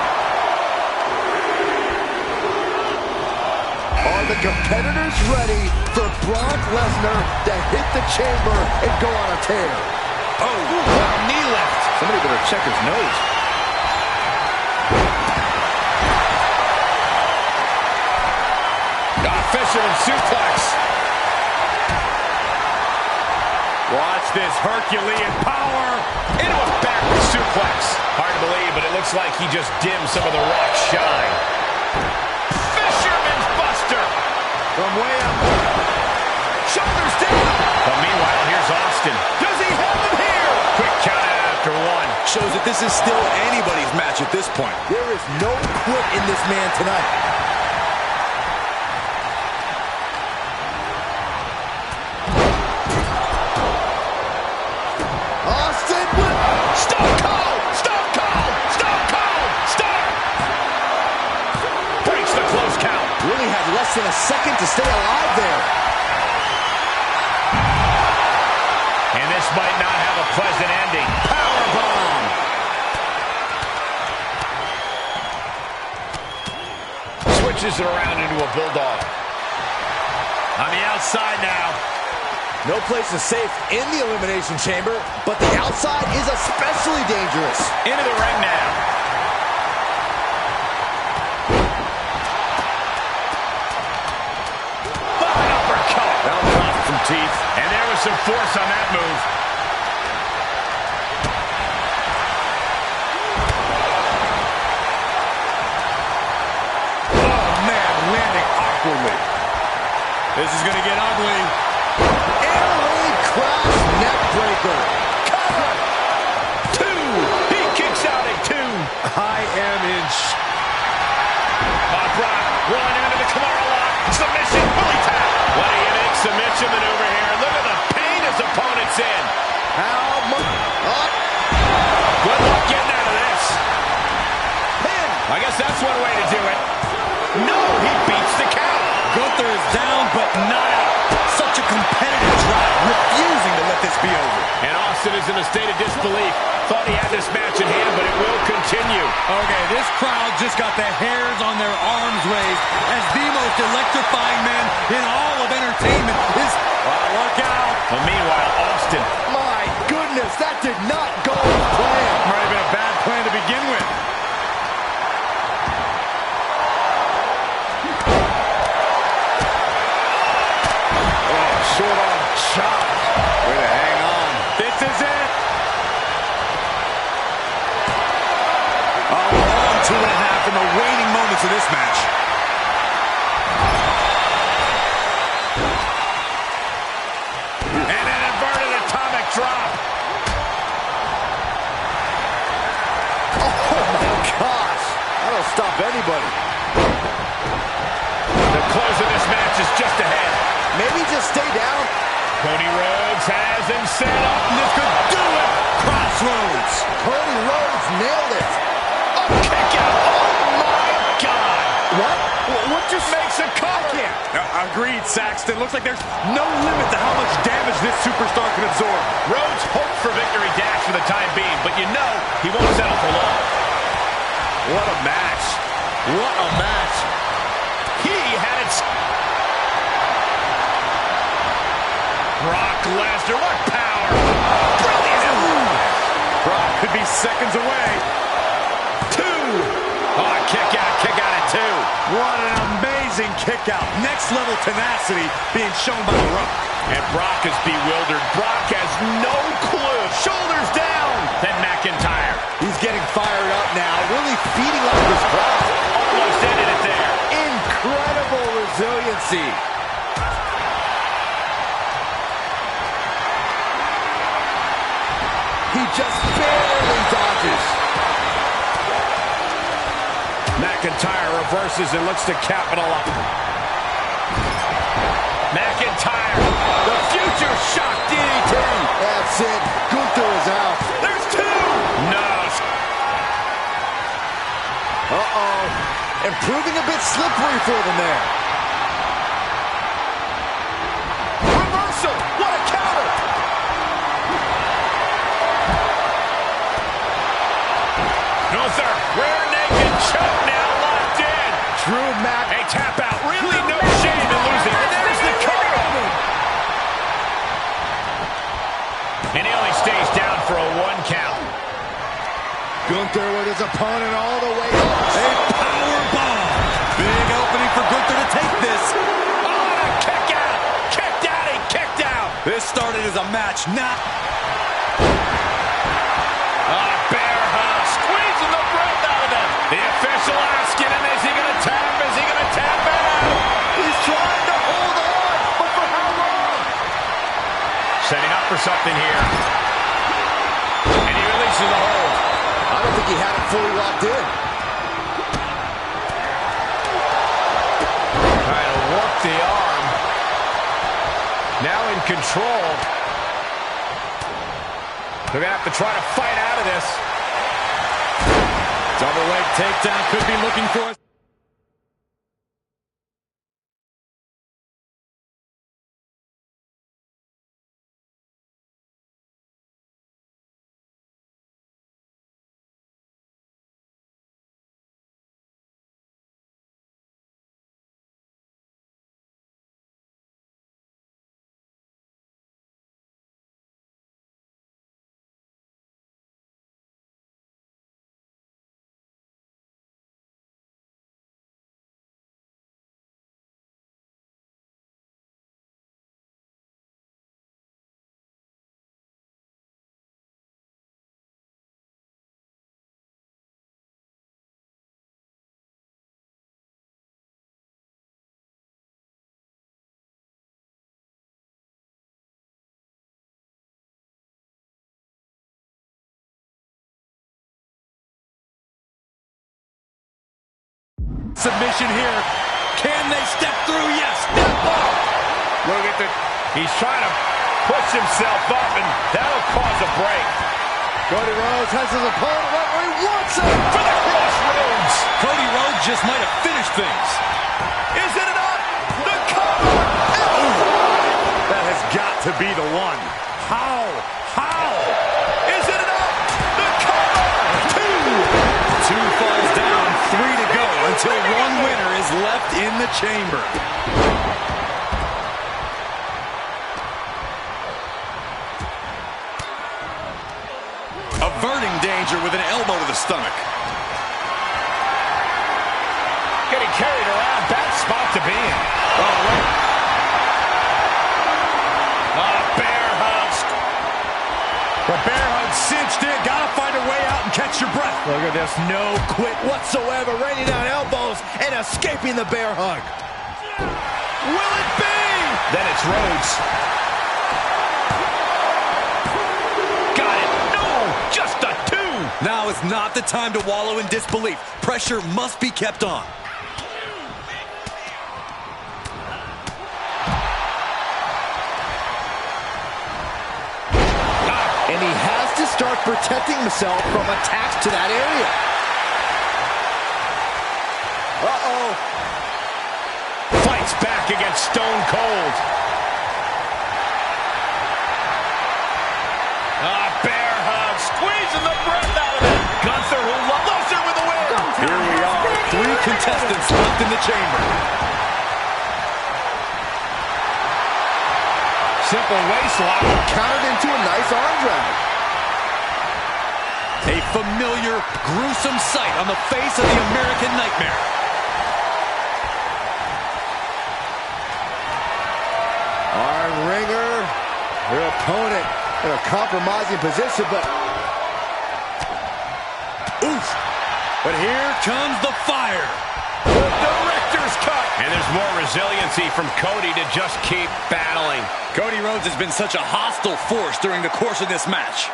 Are the competitors ready for Brock Lesnar to hit the chamber and go on a tear? Oh, knee lift. Somebody better check his nose. Fisherman suplex. Watch this Herculean power into a backward suplex. Hard to believe, but it looks like he just dimmed some of the Rock's shine. Fisherman's buster. From way up. Shoulders down. But meanwhile, here's Austin. Does he have him here? Quick count after 1. Shows that this is still anybody's match at this point. There is no quit in this man tonight. Austin with Stone Cold! Stone Cold! Stone Cold! Star! Breaks the close count. really had less than a second to stay alive there. And this might not have a pleasant ending. Powerbomb! Switches it around into a bulldog. On the outside now. No place is safe in the Elimination Chamber, but the outside is especially dangerous. Into the ring now. An uppercut. That'll cost some teeth. And there was some force on that move. Oh, man, landing awkwardly. This is going to get ugly. Airway crash neck breaker. Cover. 2. He kicks out at 2. I am in gets in. How much? Good luck getting out of this. Pin. I guess that's one way to do it. No, he beats the count. Gunther is down, but not out. Such a competitive drive, refusing to let this be over. And Austin is in a state of disbelief. Thought he had this match in hand, but it will continue. Okay, this crowd just got the hairs on their arms raised as the most electrifying man in all of entertainment is... look out. Well, meanwhile, Austin. My goodness, that did not go as planned. Might have been a bad plan to begin with. Short arm chop. Way to hang on. This is it. A long 2.5 in the waning moments of this match. And an inverted atomic drop. Oh my gosh. That'll stop anybody. The close of this match is just ahead. Maybe just stay down. Cody Rhodes has him set up. This could do it. Crossroads. Cody Rhodes nailed it. A kick out. Oh my God. What? What just Makes a cover. Agreed, Saxton. Looks like there's no limit to how much damage this superstar can absorb. Rhodes hopes for victory dash for the time being, but you know he won't settle for long. What a match. What a match. He had it. Brock Lesnar, what power. Brilliant. Brock could be seconds away. 2. Oh, kick out at 2. What an amazing kick out. Next level tenacity being shown by The Rock. And Brock is bewildered. Brock has no clue. Shoulders down. Then McIntyre. He's getting fired up now, really feeding off this crowd. Almost ended it there. Incredible resiliency. He just barely dodges. McIntyre reverses and looks to capitalize. McIntyre, the future shock DDT. That's it. Gunther is out. There's 2. No. Uh-oh. And proving a bit slippery for them there. Reversal. What a counter. Gunther, rear naked choke now locked in. Drew Mac. A tap out. Really no shame in losing. And there's the cover. And he only stays down for a 1 count. Gunther with his opponent all the way up. A power bomb. Big opening for Gunther to take this. Oh, kick out. Kicked out. He kicked out. This started as a match, not... Bear hug. Squeezing the breath out of him. The official asking him, is he going to tap? Is he going to tap out? He's trying to hold on, but for how long? Setting up for something here. And he releases the hold. I don't think he had it fully locked in. Trying to work the arm. Now in control. They're going to have to try to fight out of this. Double leg takedown could be looking for us. Submission here. Can they step through? Yes. Look at the... He's trying to Push himself up, and that'll cause a break. Cody Rhodes has his opponent right where he wants him. For the crossroads. Cody Rhodes just might have finished things. Is it enough? The cover. That has got to be the one. How? Is it enough? The cover. Two falls down, 3 to go until one winner is left in the chamber. Averting danger with an elbow to the stomach. Getting carried around. Bad spot to be in. Bear hug. The bear hug cinched in. Gotta find a way out and catch your breath. Look at this, no quit whatsoever, raining down elbows and escaping the bear hug. Will it be? Then it's Rhodes. Got it. No, just a 2. Now is not the time to wallow in disbelief. Pressure must be kept on. And he has to start protecting himself from attacks to that area. Fights back against Stone Cold. Bear hug, squeezing the breath out of it. Gunther who loves her with the win. Here we are, 3 contestants left in the chamber. Simple waistlock. Countered into a nice arm drag. A familiar, gruesome sight on the face of the American Nightmare. Arm ringer. Your opponent in a compromising position, but... Oof! But here comes the fire. The director's cut. And there's more resiliency from Cody to just keep battling. Cody Rhodes has been such a hostile force during the course of this match.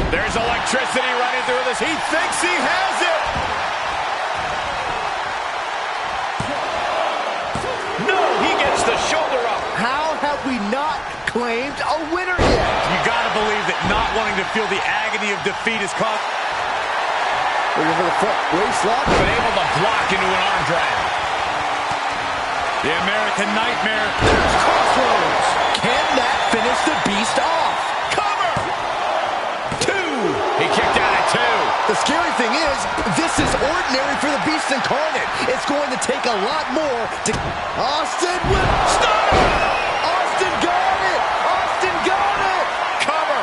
There's electricity running through this. He thinks he has it. No, he gets the shoulder up. How have we not claimed a winner yet? You gotta believe that not wanting to feel the agony of defeat is caught. Looking for the foot waist lock. Been able to block into an arm drag. The American Nightmare. There's Crossroads. Can that finish the beast off? Cover. 2. He kicked out at 2. The scary thing is, this is ordinary for the Beast Incarnate. It's going to take a lot more to... Austin with... Stop! Austin got it! Austin got it! Cover.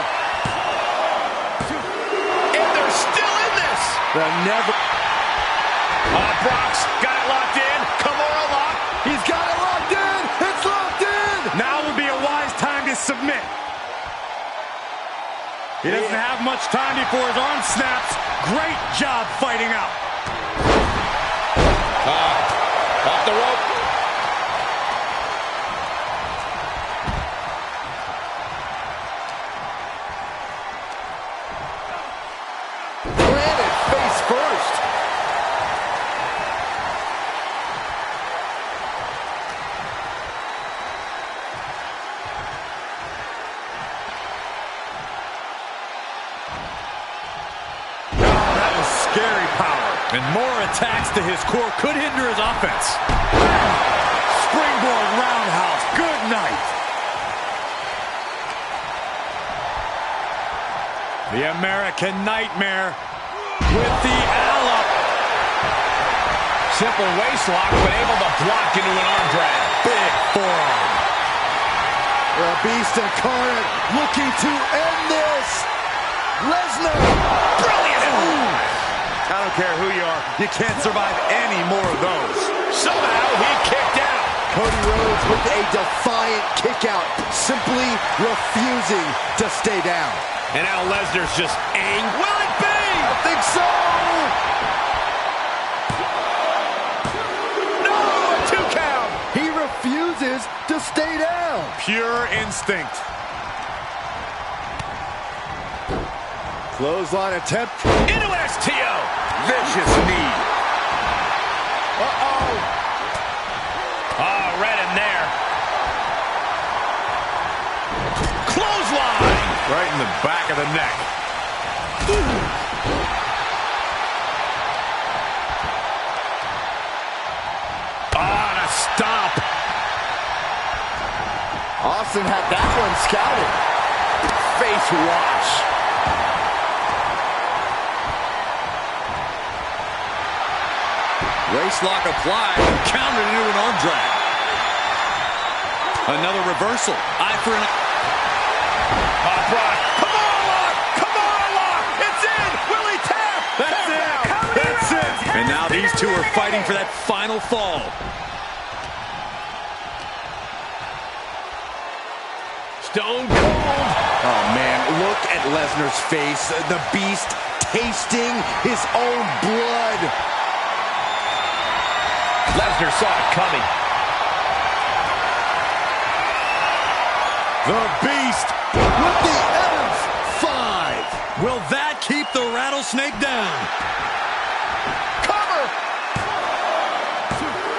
And they're still in this. They'll never... Brock's got it locked in. Kimura lock. He's got it locked in! It's locked in! Now would be a wise time to submit. He doesn't have much time before his arm snaps. Great job fighting out. Off the rope. Planted face first. Scary power. And more attacks to his core could hinder his offense. Springboard roundhouse. Good night. The American Nightmare with the alley. Simple waist lock, but able to block into an arm drag. Big forearm. The Beast Incarnate looking to end this. Lesnar. Brilliant. I don't care who you are, you can't survive any more of those. Somehow he kicked out. Cody Rhodes with a defiant kick out, simply refusing to stay down. And now Lesnar's just angry. Will it be? I think so. No, a 2 count. He refuses to stay down. Pure instinct. Clothesline attempt. Into an STO. Vicious knee. Uh-oh. Oh, right in there. in the back of the neck. On a stomp. Austin had that one scouted. Face wash. Waist lock applied and countered into an arm drag. Another reversal. Eye for an... Brock. Come on, lock. Come on, lock. It's in. Will he tap? That's it. That's it. And now these two are fighting for that final fall. Stone cold. Oh, man, look at Lesnar's face. The Beast tasting his own blood. Lesnar saw it coming. The Beast With the F5. Will that keep the rattlesnake down? Cover.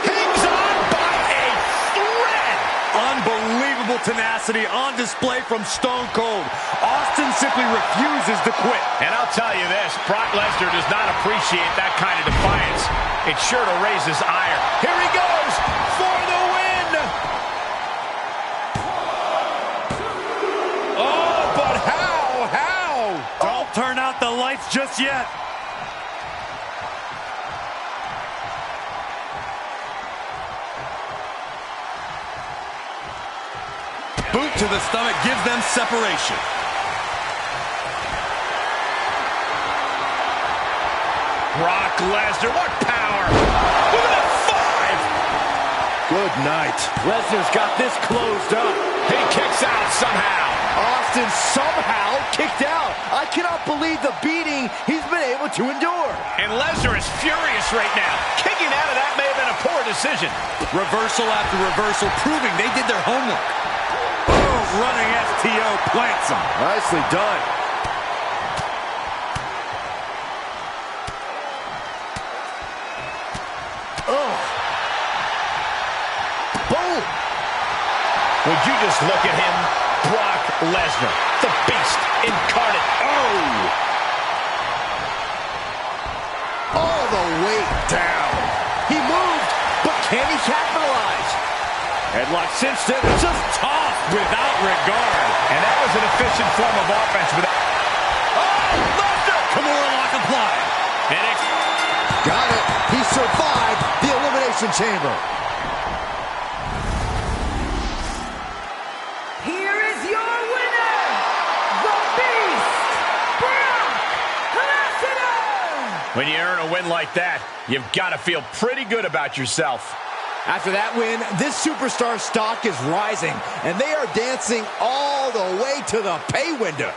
Hangs on by a thread. Unbelievable tenacity on display from Stone Cold. Austin simply refuses to quit. And I'll tell you this, Brock Lesnar does not appreciate that kind of defiance. It's sure to raise his ire. Here he goes for the win. Oh, but how? How? Don't turn out the lights just yet. Boot to the stomach gives them separation. Brock Lesnar, what power! Look at that 5! Good night. Lesnar's got this closed up. He kicks out somehow. Austin somehow kicked out. I cannot believe the beating he's been able to endure. And Lesnar is furious right now. Kicking out of that may have been a poor decision. Reversal after reversal, proving they did their homework. Oh, running STO plants him. Nicely done. Oh. Boom. Would you just look at him? Brock Lesnar, the Beast incarnate. Oh! All the way down. He moved, but can he capitalize? Headlock cinched in. Just tossed without regard. And that was an efficient form of offense. Oh, Lesnar! Kimura lock applied. And it's... Got it. He survived the Elimination Chamber. Here is your winner, the Beast, Brock Lesnar! When you earn a win like that, you've got to feel pretty good about yourself. After that win, this superstar stock is rising, and they are dancing all the way to the pay window.